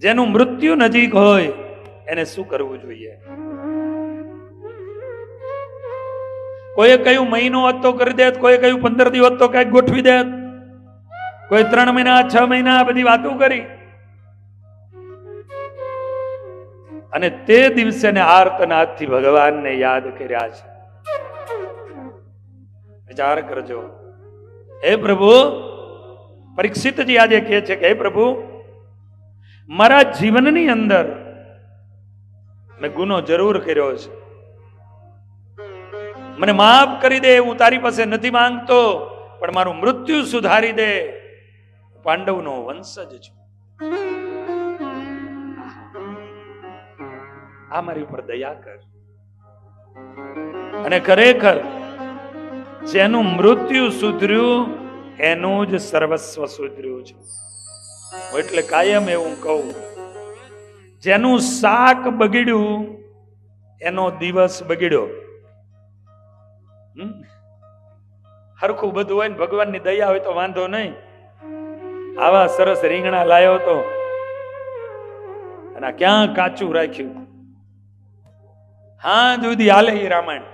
જેનું મૃત્યુ નજીક હોય એને શું કરવું જોઈએ? કોઈએ કયું મહિનો હોત તો કરી દેત, કોઈએ કયું 15 દિવસ તો કઈક ગોઠવી દેત, કોઈ 3 મહિના 6 મહિના બધી વાતો કરી. અને તે દિવસે આર્તનાદથી ભગવાનને યાદ કર્યા છે. વિચાર કરજો. હે પ્રભુ, પરીક્ષિતજી આજે કહે છે કે હે પ્રભુ, મારા જીવનની અંદર મેં ગુનો જરૂર કર્યો છે, મને માફ કરી દે. હું તારી પાસે નથી માંગતો, પણ મારું મૃત્યુ સુધારી દે. પાંડવનો વંશજ છું, આ મારી ઉપર દયા કર. અને ખરેખર જેનું મૃત્યુ સુધર્યું એનું જ સર્વસ્વ સુધર્યું છે. એટલે કાયમ એવું કહું, જેનું શાક બગડ્યું એનો દિવસ બગડ્યો. હરખું બધું હોય ને ભગવાનની દયા હોય તો વાંધો નહીં. આવા સરસ રીંગણા લાયો તો અને ક્યાં કાચું રાખ્યું, હા જુદી હાલે એ રામાયણ.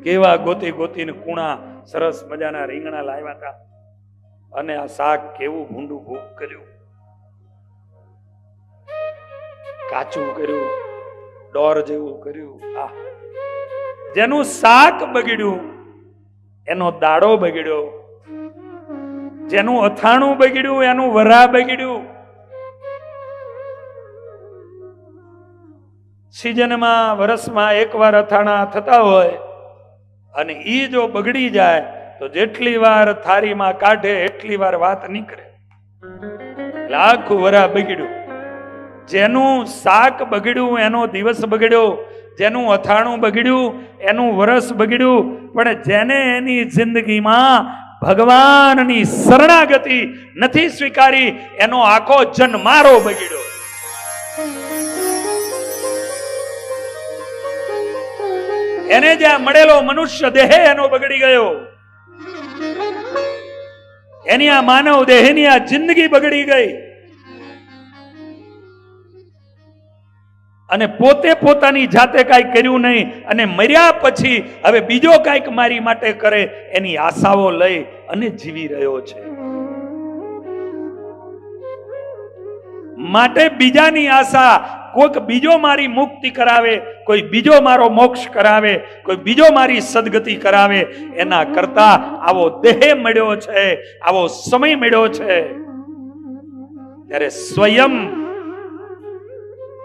કેવા ગોતી ગોતીને કુણા સરસ મજાના રીંગણા લાવ્યા હતા, અને આ શાક કેવું ભૂંડું ભૂખ કર્યું, કાચું કર્યું, ડોર જેવું કર્યું. આ જેનું શાક બગડ્યું એનો દાડો બગડ્યો, જેનું અથાણું બગડ્યું એનું વરા બગડ્યું. સિઝનમાં વર્ષમાં એકવાર અથાણા થતા હોય અને ઈ જો બગડી જાય તો જેટલી વાર થાળીમાં કાઢે એટલી વાર વાત નીકળે. આખું વરા બગડ્યું. જેનું શાક બગડ્યું એનો દિવસ બગડ્યો, જેનું અથાણું બગડ્યું એનું વરસ બગડ્યું. પણ જેને એની જિંદગીમાં ભગવાનની શરણાગતિ નથી સ્વીકારી એનો આખો જન્મારો બગડ્યો. એને જ્યાં મળેલો મનુષ્ય દેહ એનો બગડી ગયો, એની આ માનવ દેહની આ જિંદગી બગડી ગઈ. અને પોતે પોતાની જાતે કાંઈ કર્યું નહીં, અને મર્યા પછી હવે બીજો કાંઈક મારી માટે કરે એની આશાઓ લઈ અને જીવી રહ્યો છે. માટે બીજાની આશા, કોઈક બીજો મારી મુક્તિ કરાવે, કોઈ બીજો મારો મોક્ષ કરાવે, કોઈ બીજો મારી સદગતિ કરાવે, એના કરતા આવો દેહ મળ્યો છે, આવો સમય મળ્યો છે, ત્યારે સ્વયં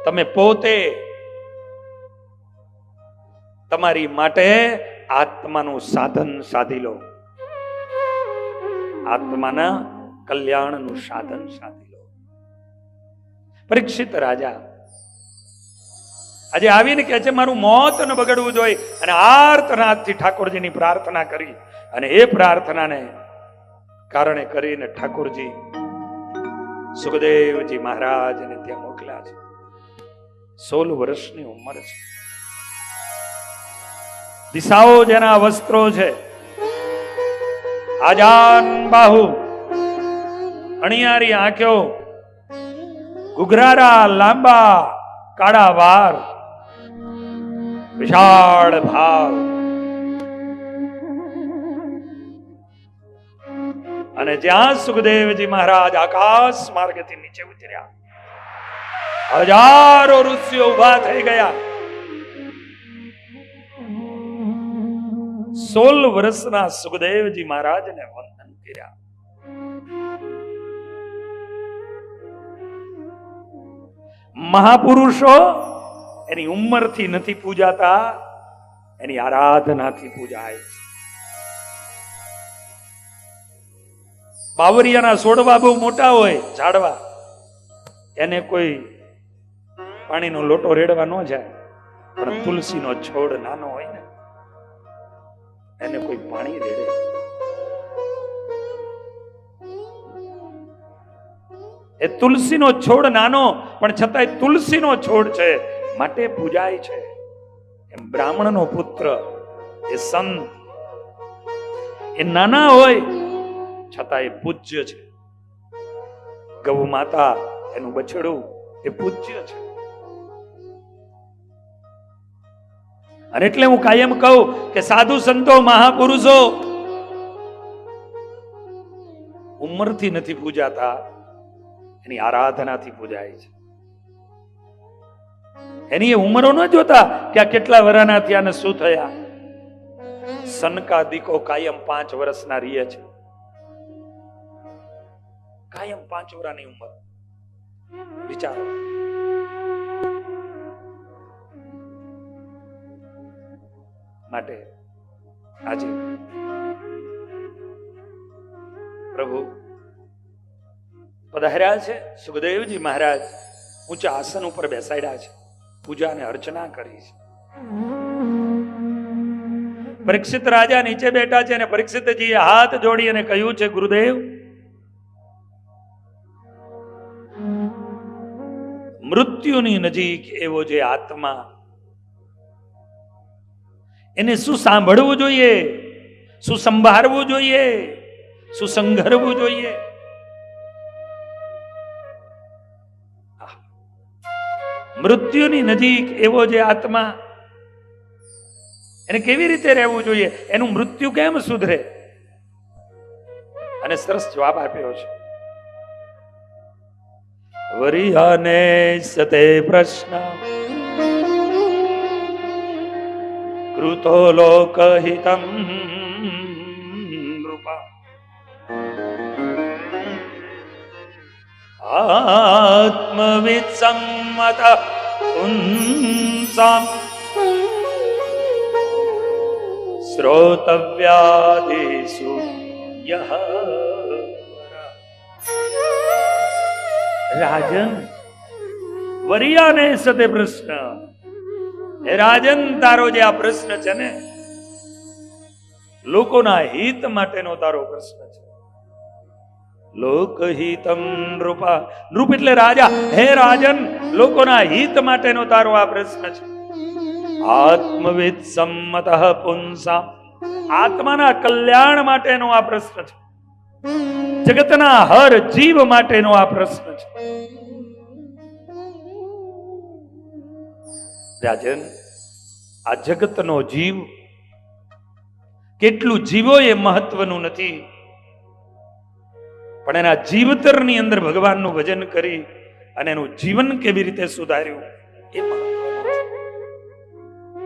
તમે પોતે તમારી માટે આત્માનું સાધન સાધી લો, આત્માના કલ્યાણનું સાધન સાધી લો. પરીક્ષિત રાજા આજે આવીને કહે છે મારું મોત ન બગડવું જોઈએ, અને આર્તનાદથી ઠાકોરજીની પ્રાર્થના કરી. અને એ પ્રાર્થનાને કારણે કરીને ઠાકોરજી સુખદેવજી મહારાજને ત્યાં મોકલ્યા છે. 16 વર્ષની ઉંમર છે. દિશાઓ જેના વસ્ત્રો છે, આજાન બાહુ, અણિયારી આંખો, ઘુઘરારા લાંબા કાળા વાળ, વિશાળ ભાવ. અને જ્યાં સુખદેવજી મહારાજ આકાશ માર્ગથી નીચે ઉતર્યા, હજારો ઋષિઓ ઉભા થઈ ગયા. 16 વર્ષના સુખદેવજી મહારાજને વંદન કર્યા. મહાપુરુષો એની ઉંમરથી નથી પૂજાતા, એની આરાધનાથી પૂજાય છે. બાવરિયાના છોડવા બહુ મોટા હોય, ઝાડવા, એને કોઈ પાણીનો લોટો રેડવા ન જાય. પણ તુલસીનો છોડ નાનો હોય ને, એને કોઈ પાણી રેડે. એ તુલસીનો છોડ નાનો પણ છતાંય તુલસીનો છોડ છે માટે પૂજાય છે. એમ બ્રાહ્મણનો પુત્ર, એ સંત, એ નાના હોય છતાં એ પૂજ્ય છે. ગૌ માતા, એનું બછડું એ પૂજ્ય છે. અને એટલે હું કાયમ કહું કે સાધુ સંતો મહાપુરુષો ઉંમરથી નથી પૂજાતા, એની આરાધનાથી પૂજાય છે. એની ઉંમરો ન જોતા કે આ કેટલા વર્ષના થયા ને શું થયા. સનકાદિકો કાયમ 5 વર્ષના રીએ છે, કાયમ 5 વર્ષની ઉંમર. વિચારો. માટે આજે પ્રભુ પધાર્યા છે. સુખદેવજી મહારાજ ઊંચા આસન ઉપર બેસાડ્યા છે, પૂજા અને અર્ચના કરી છે. પરીક્ષિત રાજા નીચે બેઠા છે અને પરીક્ષિતજીએ હાથ જોડી અને કહ્યું છે, ગુરુદેવ, મૃત્યુની નજીક એવો જે આત્મા, એને શું સાંભળવું જોઈએ, શું સંભાળવું જોઈએ, શું સંઘરવું જોઈએ. મૃત્યુની નજીક એવો જે આત્મા, એને કેવી રીતે રહેવું જોઈએ, એનું મૃત્યુ કેમ સુધરે. અને સરસ જવાબ આપ્યો છે. વરિયાને સતે પ્રશ્ન કૃતો લોકહિતં નૃપા આત્મવિદ સંમત પુંસામ શ્રોતવ્યાદિષુ યહ. રાજન, વરિયાને સતે પ્રશ્ન. હે રાજન, તારો જે આ પ્રશ્ન છે ને, લોકોના હિત માટેનો તારો પ્રશ્ન છે. લોકહિતમ નૃપા. નૃપ એટલે રાજા. હે રાજન, લોકોના હિત માટેનો તારો આ પ્રશ્ન છે. આત્મવિદ સંમત પુંસા. આત્માના કલ્યાણ માટેનો આ પ્રશ્ન છે. જગતના હર જીવ માટેનો આ પ્રશ્ન છે. રાજન, આ જગતનો જીવ કેટલું જીવો એ મહત્વનું નથી, પણ એના જીવતરની અંદર ભગવાનનું ભજન કરી અને એનું જીવન કેવી રીતે સુધાર્યું એ મહત્વ.